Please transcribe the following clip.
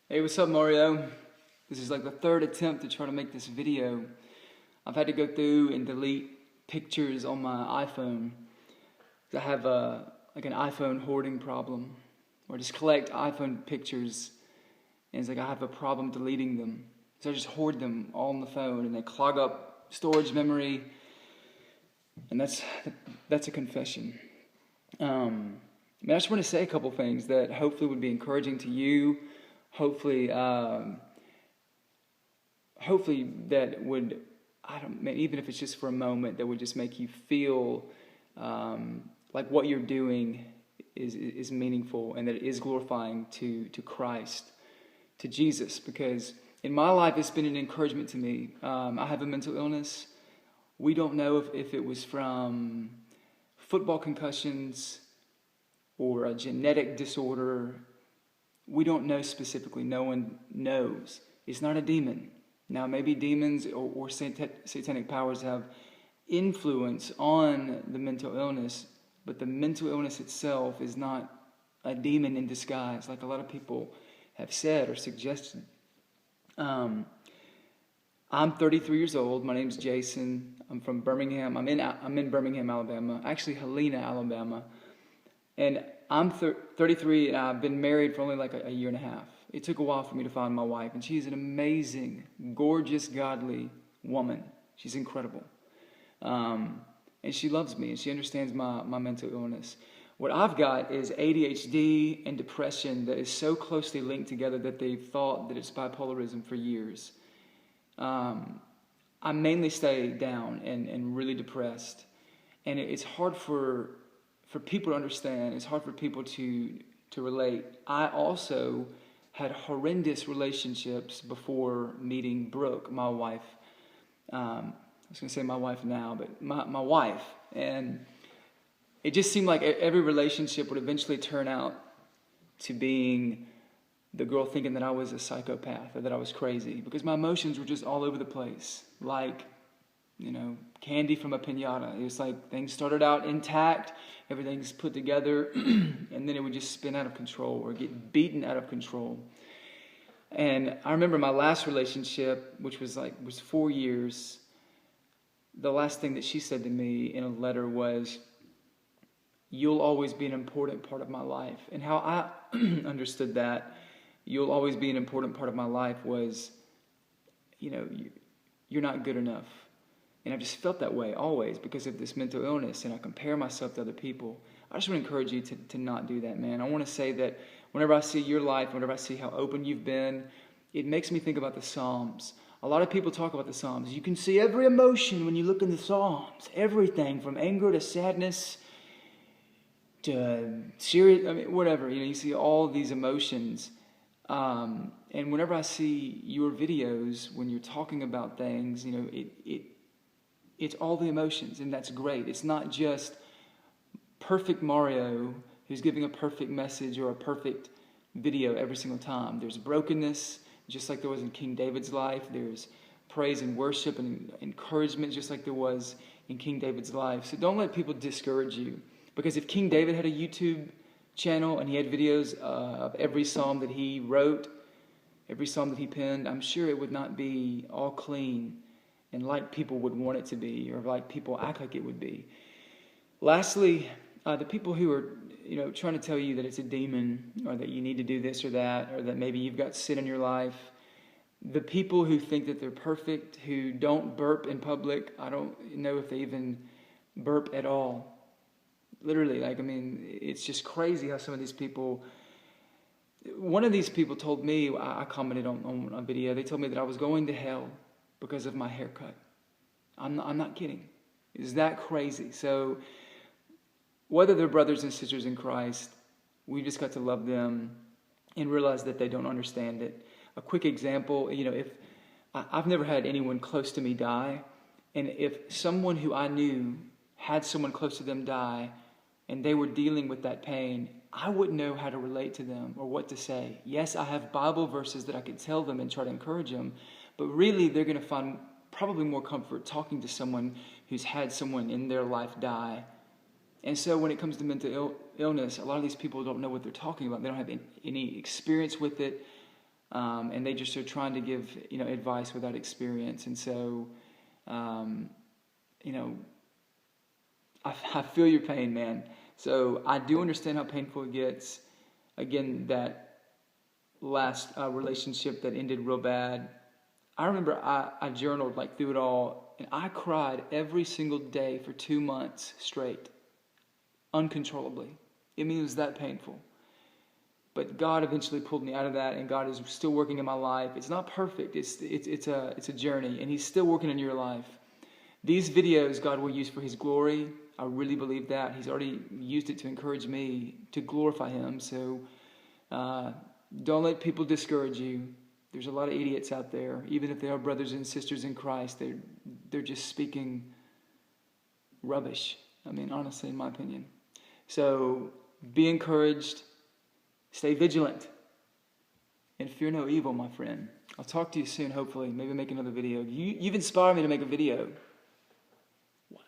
Hey, what's up, Mario? This is like the third attempt to try to make this video. I've had to go through and delete pictures on my iPhone. I have like an iPhone hoarding problem, or just collect iPhone pictures, and it's like I have a problem deleting them. So I just hoard them all on the phone, and they clog up storage memory, and that's a confession. I just want to say a couple things that hopefully would be encouraging to you. Hopefully that would, even if it's just for a moment, that would just make you feel like what you're doing is meaningful and that it is glorifying to Christ, to Jesus. Because in my life, it's been an encouragement to me. I have a mental illness. We don't know if it was from football concussions or a genetic disorder. We don't know specifically. No one knows. It's not a demon. Now, maybe demons or satanic powers have influence on the mental illness, but the mental illness itself is not a demon in disguise, like a lot of people have said or suggested. I'm 33 years old. My name's Jason. I'm from Birmingham. I'm in Birmingham, Alabama. Actually, Helena, Alabama. And I'm 33, and I've been married for only like a year and a half. It took a while for me to find my wife, and she's an amazing, gorgeous, godly woman. She's incredible. And she loves me, and she understands my mental illness. What I've got is ADHD and depression that is so closely linked together that they've thought that it's bipolarism for years. I mainly stay down and really depressed. And it's hard for people to understand. It's hard for people to relate. I also had horrendous relationships before meeting Brooke, my wife. I was going to say my wife now, but my wife. And it just seemed like every relationship would eventually turn out to being the girl thinking that I was a psychopath or that I was crazy, because my emotions were just all over the place, like, candy from a piñata. It was like things started out intact, everything's put together, and then it would just spin out of control or get beaten out of control. And I remember my last relationship, which was 4 years, the last thing that she said to me in a letter was, "You'll always be an important part of my life." And how I understood that, "You'll always be an important part of my life," was, you're not good enough. And I've just felt that way always because of this mental illness, and I compare myself to other people. I just want to encourage you to not do that, man. I want to say that whenever I see your life, whenever I see how open you've been, it makes me think about the Psalms. A lot of people talk about the Psalms. You can see every emotion when you look in the Psalms. Everything from anger to sadness to serious, whatever. You see all these emotions. And whenever I see your videos, when you're talking about things, it's all the emotions, and that's great. It's not just perfect Mario who's giving a perfect message or a perfect video every single time. There's brokenness, just like there was in King David's life. There's praise and worship and encouragement, just like there was in King David's life. So don't let people discourage you, because if King David had a YouTube channel and he had videos of every psalm that he wrote, every psalm that he penned, I'm sure it would not be all clean and like people would want it to be, or like people act like it would be. Lastly, the people who are trying to tell you that it's a demon, or that you need to do this or that, or that maybe you've got sin in your life, the people who think that they're perfect, who don't burp in public, I don't know if they even burp at all. Literally, it's just crazy how some of these people... One of these people told me, I commented on a video, they told me that I was going to hell because of my haircut. I'm not kidding. Is that crazy? So whether they're brothers and sisters in Christ, we just got to love them and realize that they don't understand it. A quick example, if I've never had anyone close to me die, and if someone who I knew had someone close to them die, and they were dealing with that pain, I wouldn't know how to relate to them or what to say. Yes, I have Bible verses that I could tell them and try to encourage them, but really they're going to find probably more comfort talking to someone who's had someone in their life die. And so when it comes to mental illness, a lot of these people don't know what they're talking about. They don't have any experience with it. And they just are trying to give, advice without experience. And so, I feel your pain, man. So I do understand how painful it gets. Again, that last relationship that ended real bad. I remember I journaled like through it all, and I cried every single day for 2 months straight, uncontrollably. I mean, it was that painful. But God eventually pulled me out of that, and God is still working in my life. It's not perfect. It's a journey, and He's still working in your life. These videos God will use for His glory. I really believe that. He's already used it to encourage me to glorify Him. So don't let people discourage you. There's a lot of idiots out there, even if they are brothers and sisters in Christ. They're just speaking rubbish. I mean, honestly, in my opinion. So be encouraged. Stay vigilant. And fear no evil, my friend. I'll talk to you soon, hopefully. Maybe make another video. You've inspired me to make a video. Wow.